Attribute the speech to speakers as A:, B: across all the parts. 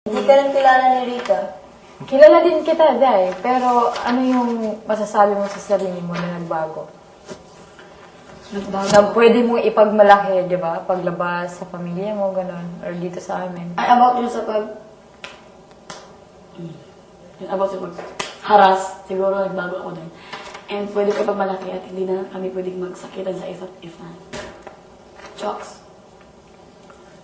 A: Hindi ka lang kilala ni Rita.
B: Kilala din kita, Day. Pero ano yung masasabi mo sa sarili mo na nagbago? Na pwede mong ipagmalaki, di ba? Paglabas sa pamilya mo, gano'n. Or dito sa amin.
C: Ay, about yun sa Yun about sa haras, siguro nagbago ako din. And pwede ko pagmalaki at hindi na kami pwedeng magsakitan sa isa't isa. Chokes.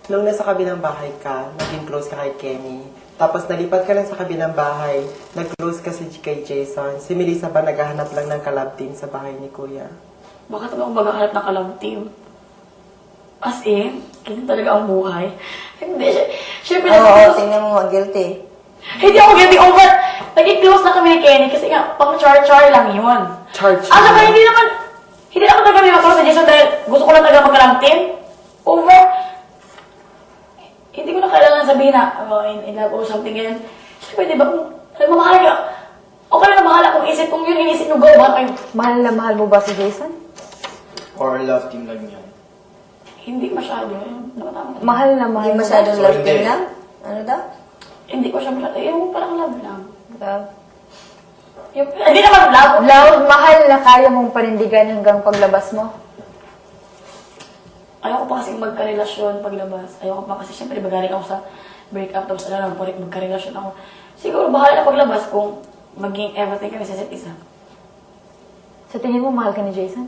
D: Nung nasa kabilang bahay ka, naging close ka kay Kenny. Tapos nalipat ka lang sa kabilang bahay, nag-close ka kay Jason. Si Melissa ba naghahanap lang ng collab team sa bahay ni Kuya?
C: Bakit ako maghahanap ng kalab team? As in, ganyan talaga ang buhay. Hindi, syempre,
A: Oo, tingnan mo, guilty.
C: hindi ako guilty over. Naging close na kami ni Kenny kasi nga, pang char-char lang yun.
D: Charge
C: Ah, saka hindi naman talaga may mag-close sa Jason dahil gusto ko lang talaga magkalang team. Over. Hindi ko na kailangan sabihin na, in love or something ganyan. Siyempre, di ba, kung nagmamahal ka, okay lang mahala kung isip kung yun inisip nyo, go ba kayo?
B: Mahal na mahal mo ba si Jason?
E: Or love team lang yan?
C: Hindi masyado.
B: Mahal na mahal
A: Hindi
B: mo
A: masyadong
E: So,
A: love
E: hindi.
A: team lang. Ano daw?
C: Hindi ko siya masyado. Yung parang love lang.
B: ba?
C: Hindi naman love.
B: Love, mahal na kaya mong panindigan hanggang paglabas mo?
C: Ayoko pa kasi magkarelasyon paglabas. Ayoko pa kasi syempre magaling ako sa breakup tapos magkarelasyon ako. Siguro bahala na paglabas kung maging everything kami sa isa't isa.
B: Sa tingin mo, mahal ka ni Jason?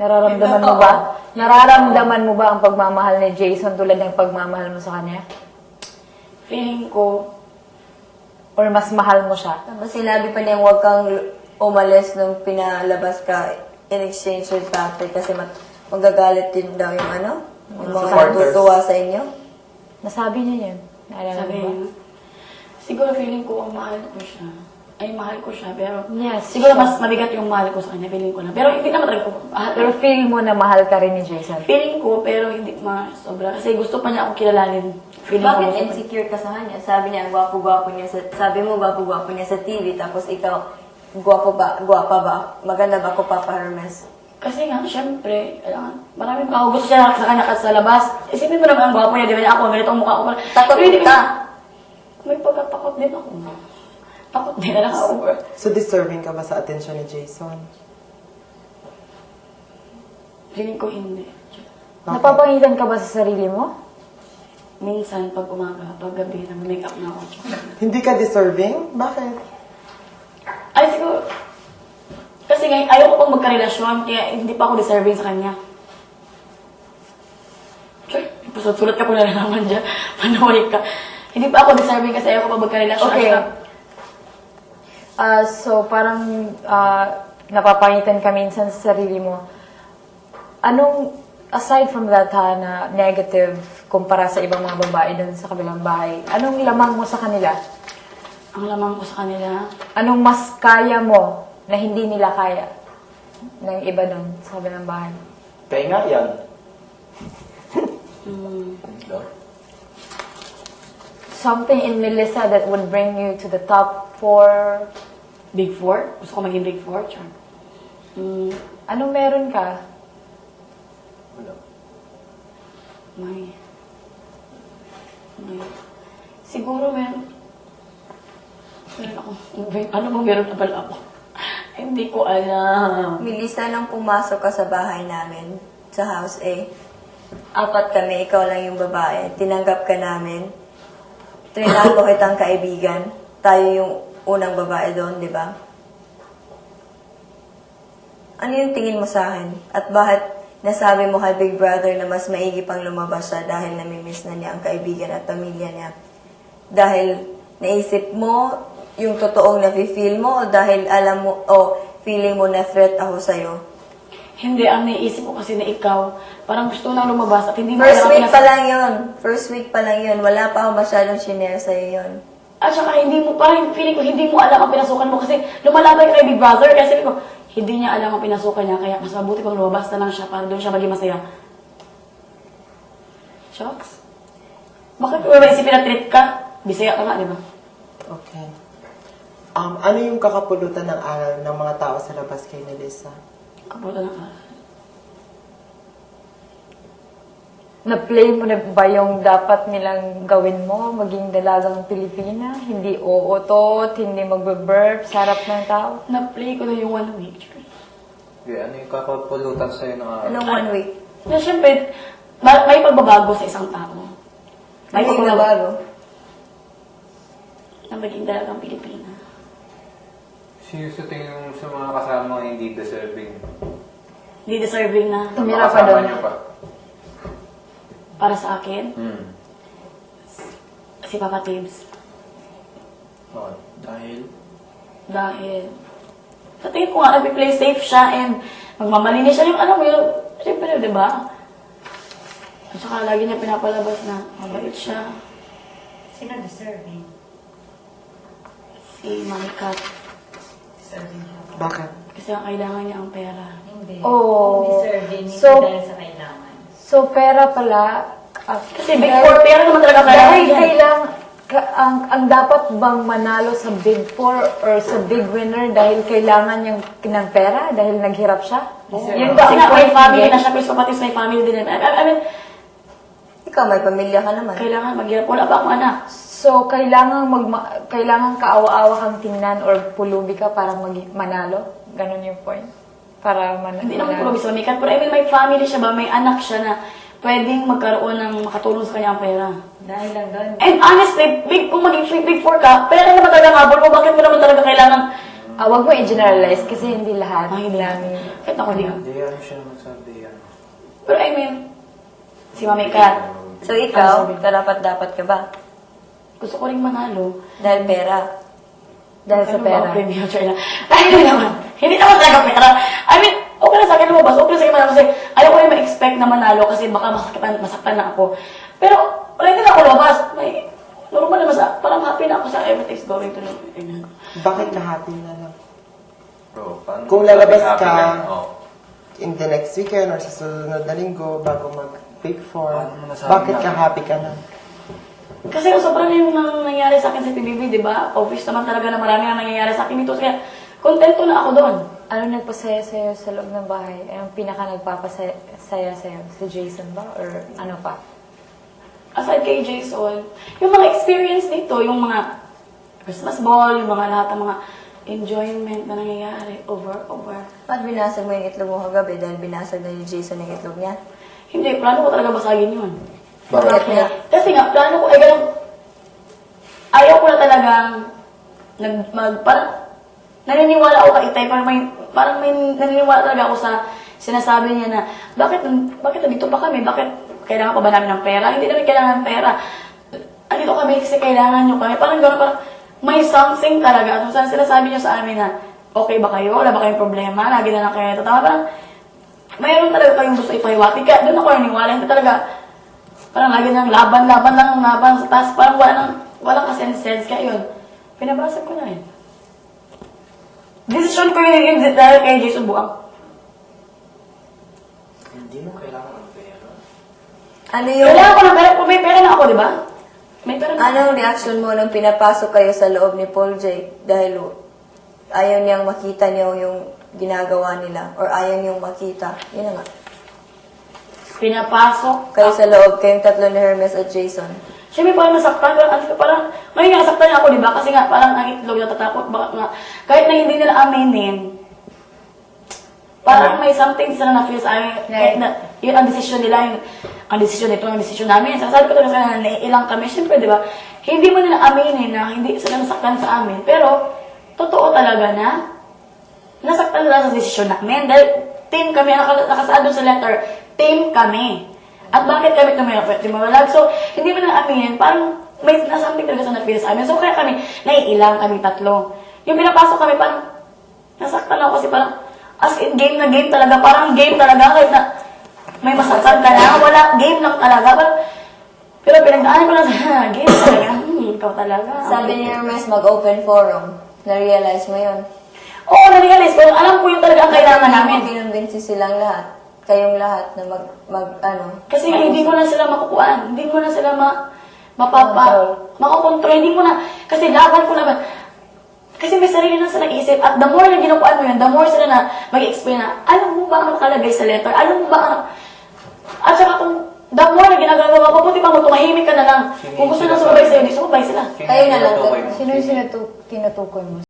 B: Nararamdaman mo ba? Nararamdaman mo ba ang pagmamahal ni Jason tulad ng pagmamahal mo sa kanya?
C: Feeling ko,
B: Or mas mahal mo siya?
A: Tapos sinabi pa niya huwag kang umalis nung pinalabas ka in exchange with Patrick kasi magagalit din daw yung ano? Yung mga
D: supporters.
A: natutuwa sa inyo.
B: Nasabi niya yun. Naalala
C: sabi
B: mo ba?
C: niya, siguro feeling ko ang mahal ko siya. Ay, mahal ko siya, pero
B: Yes.
C: siguro mas mabigat yung mahal ko sa kanya, feeling ko lang. Pero hindi naman talaga ko.
B: Pero feel mo na mahal ka rin ni Jason?
C: Feeling ko, pero hindi sobra. Kasi gusto pa niya akong kilalanin. Feeling ko
A: Bakit
C: gusto pa-
A: insecure ka sa kanya? Sabi niya, gwapo-gwapo niya sa... Sabi mo, gwapo-gwapo niya sa TV, tapos ikaw, gwapa ba? Maganda ba ko, Papa Hermes?
C: Kasi nga, syempre, maraming tao gusto siya sa kanya kasi sa labas. Isipin mo naman ang gwapo niya, di ba niya ako, ganito ang mukha ko.
A: Takot
C: Pero hindi
A: ka.
C: May pagkatakot din ako. Takot din na over.
D: So deserving ka ba sa atensyon ni Jason?
C: Feeling ko hindi.
B: Napapangitan ka ba sa sarili mo?
C: Minsan, pag umaga, pag gabi, nag-makeup na ako.
D: Hindi ka deserving? Bakit?
C: Ay, siguro, kasi nga, ayaw ko pang magkarelasyon, kaya hindi pa ako deserving sa kanya. Sure, sulat ka po na naman dyan. Panaway ka. Hindi pa ako deserving kasi ayaw ko pa magkarelasyon.
B: Okay.
C: At
B: So, parang napapangitan ka minsan sa sarili mo. Anong, aside from that na negative kumpara sa ibang mga babae doon sa kabilang bahay, anong lamang mo sa kanila?
C: ang lamang ko sa kanila,
B: Anong mas kaya mo na hindi nila kaya ng iba doon sa kabilang bahay?
E: Kaya nga yan. No?
B: Something in Melissa that would bring you to the top 4.
C: Big Four. Gusto ko maging Big Four, char.
B: Anong meron ka?
E: Wala.
C: May. Siguro meron ako. Ano bang meron na pala ako? Hindi ko alam.
A: Melissa, nung pumasok ka sa bahay namin, sa House A, 4 kami, ikaw lang yung babae. Tinanggap ka namin. Trinato kitang kaibigan. Tayo yung unang babae doon, di ba? Ano yung tingin mo sa akin? At bakit nasabi mo kay Big Brother na mas maigi pang lumabas siya dahil namimiss na niya ang kaibigan at pamilya niya? Dahil naisip mo yung totoong nafe-feel mo o dahil alam mo o feeling mo na threat ako sa'yo?
C: Hindi, ang naiisip ko kasi na ikaw, parang gusto nang lumabas at hindi mo
A: First
C: alam
A: week pa lang yun. First week pa lang yun. Wala pa ako masyadong shinare sa'yo yun.
C: At saka hindi mo, parang feeling ko hindi mo alam ang pinasukan mo kasi lumalaban ka kay Big Brother kasi ko, hindi niya alam ang pinasukan niya kaya mas mabuti pang lumabas na lang siya para doon siya maging masaya. Shocks? Bakit mo ba isipin na treat ka? Bisaya ka nga, di ba?
D: Okay. Ano yung kakapulutan ng aral ng mga tao sa labas kay Melissa?
C: Kaputa na ka.
B: Na-play mo na ba yung dapat nilang gawin mo, maging dalagang Pilipina? Hindi ootot, hindi magbe-burp sa harap ng tao?
C: Na-play ko na yung 1 week.
E: Okay, ano yung kakapulutan sa'yo ng araw?
A: Anong 1 week?
C: Na syempre, may pagbabago sa isang tao. May
A: May
C: pagbabago
A: nabago.
C: na maging dalagang Pilipina.
F: Sino sa tingin mo sa mga kasama hindi deserving?
C: Hindi deserving na
B: Tumira pa
F: Kasama
B: doon.
F: niyo pa.
C: para sa akin, si Papa Tibbs.
E: Oh, dahil?
C: Dahil, sa tingin ko nga, nag-play safe siya and magmamalinis siya yung ano mo yung, siyempre, di ba? At saka lagi niya pinapalabas na mabait siya.
G: Sino deserving?
C: Si Mami Kat.
G: Deserving siya.
D: Bakit?
C: Kasi ang kailangan niya ang pera.
G: Hindi.
B: Oh.
G: Deserving, hindi
B: So-
G: dahil sa kailangan.
B: So, pera pala.
C: Kasi Big Four, pera naman talaga kailangan
B: Dahil
C: niya.
B: kailangan, ang dapat bang manalo sa Big Four or sa Big Winner dahil kailangan niyang ng pera? Dahil naghirap siya? Yun ba
C: Kasi
B: ang
C: nga, may
B: point
C: family
B: niya?
C: na siya, Chris Papatis, may family din. I mean,
A: Ikaw, may pamilya ka naman.
C: kailangan maghirap. Wala pa akong anak.
B: So, kailangan kaawa-awa kang tingnan or pulubi ka para manalo? Ganon yung point? Para
C: Hindi naman puro sa Mami Kat, pero I mean, may family siya ba? May anak siya na pwedeng magkaroon ng makatulong sa kanya ang pera.
G: Dahil lang doon.
C: And honestly, kung maging Big Four ka, pera naman talaga ang habol mo. Bakit mo naman talaga kailangan?
B: Wag mo i-generalize kasi hindi lahat.
C: Ay, hindi lang. Kahit ako din.
E: Hindi, ano siya naman sabi yan.
C: Pero I mean, si Mami Kat,
A: So ikaw, karapat-dapat ka ba?
C: gusto ko rin manalo.
A: Dahil pera.
B: Dahil sa
C: Ano ba
B: pera.
C: ang premium share na? Ay, hindi naman. Hindi naman talaga pera. I mean, okay na sa akin lumabas. Okay na sa akin manalo kasi ayaw ko rin ma-expect na manalo kasi baka masaktan na ako. Pero, wala hindi na ako lumabas. May, normal naman sa, parang happy na ako sa everything's going to know.
D: Bakit kahati na lang?
E: Bro, paano?
D: Kung lalabas
E: Happy
D: ka,
E: Oh.
D: in the next weekend or sa susunod na linggo bago mag-Big Four,
E: Paano mo nasabi
D: bakit
E: na?
D: ka happy ka na?
C: Kasi sobrang yung nangyayari sa akin sa PBB, di ba? Obvious naman talaga na marami ang nangyayari sa akin dito. Kaya, kontento na ako doon.
B: Ano nagpasaya sa'yo sa loob ng bahay? Anong pinaka nagpapasaya sa'yo? Si Jason ba? Or ano pa?
C: Aside kay Jason, yung mga experience dito, yung mga Christmas ball, yung mga lahat ng mga enjoyment na nangyayari over.
A: Ba't binasag mo yung itlog mo kagabi dahil binasag na ni Jason yung itlog niya?
C: Hindi, plano ko talaga basagin yun.
A: Bakit nga?
C: Kasi nga, plano ko, ay ganun, ayaw ko na talagang, parang, naniniwala ako kay Itay, parang may naniniwala talaga ako sa sinasabi niya na, bakit nandito pa kami? Bakit kailangan pa ba namin ng pera? Hindi namin kailangan ng pera. Andito kami kasi kailangan nyo kami. Parang gano'n, parang may something talaga. At sinasabi niyo sa amin na, okay ba kayo? Wala ba kayong problema? Lagi na lang kayo tatawa. Parang, mayroon talaga kayong gusto ipahiwati. Kaya doon ako naniniwala. Hindi talaga, parang lagi nang laban sa taas. Parang walang kasense. Kaya yun, pinabasag ko na rin. Decision ko yun dahil kay Jason Buang.
E: Hindi mo kailangan ng pera.
A: Ano yung...
C: Kailangan ko ng pera. Kung may pera na ako, di ba? May pera na ako.
A: Anong reaction mo nung pinapasok kayo sa loob ni Paul J? Dahil ayaw niyang makita niyo yung ginagawa nila or ayaw niyong makita. Yun na nga.
C: Pinapasok.
A: Kayo sa loob, kayong tatlo ni Hermes at Jason.
C: Siyempre parang nasaktan. Parang, ngayon nga nasaktan ako, di ba? Kasi nga, parang ang itlog natatakot. Baka nga, kahit na hindi nila aminin, parang may something sila na feel sa amin. Kahit na, yun ang desisyon nila, ang desisyon nito, ang desisyon namin. Sabi ko talaga sa kanila, naiilang kami. Siyempre, di ba? Hindi mo nila aminin na hindi sila nasaktan sa amin. Pero, totoo talaga na, nasaktan nila sa desisyon namin. Dahil, team kami, nakasaad doon sa letter, team kami. At bakit kami tumawalag? So, hindi mo nila aminin, parang may something talaga sa na-feel sa amin. So, kaya kami, naiilang kami tatlo. Yung pinapasok kami, parang, nasaktan ako kasi parang, as in, game na game talaga. Parang game talaga. Kahit na may masaktan ka na. Wala, game lang talaga. Pero pinagdaanan ko lang sa game talaga. Ikaw talaga.
A: Sabi ni Hermes, mag-open forum. Na-realize mo yun.
C: Oo, na-realize ko. Alam ko yung talaga ang kailangan namin.
A: Kinumbinsi silang lahat. Kayong lahat na
C: Kasi nga, hindi mo na sila makukuhaan. Hindi mo na sila makakontrol. Hindi mo na, kasi laban ko naman. Kasi may sarili na silang isip. At the more na ginukuhaan mo yun, the more sila na mag-explain na, alam mo ba ang nakalagay sa letter? Alam mo ba ang... At saka kung the more na ginagawa ko, buti pa mo, tumahimik ka na lang. Kung gusto na sumabay sa'yo, di sumabay sila.
E: Sino
A: Kayo na lang.
E: tinutukoy mo?
B: Sino yung tinutukoy mo?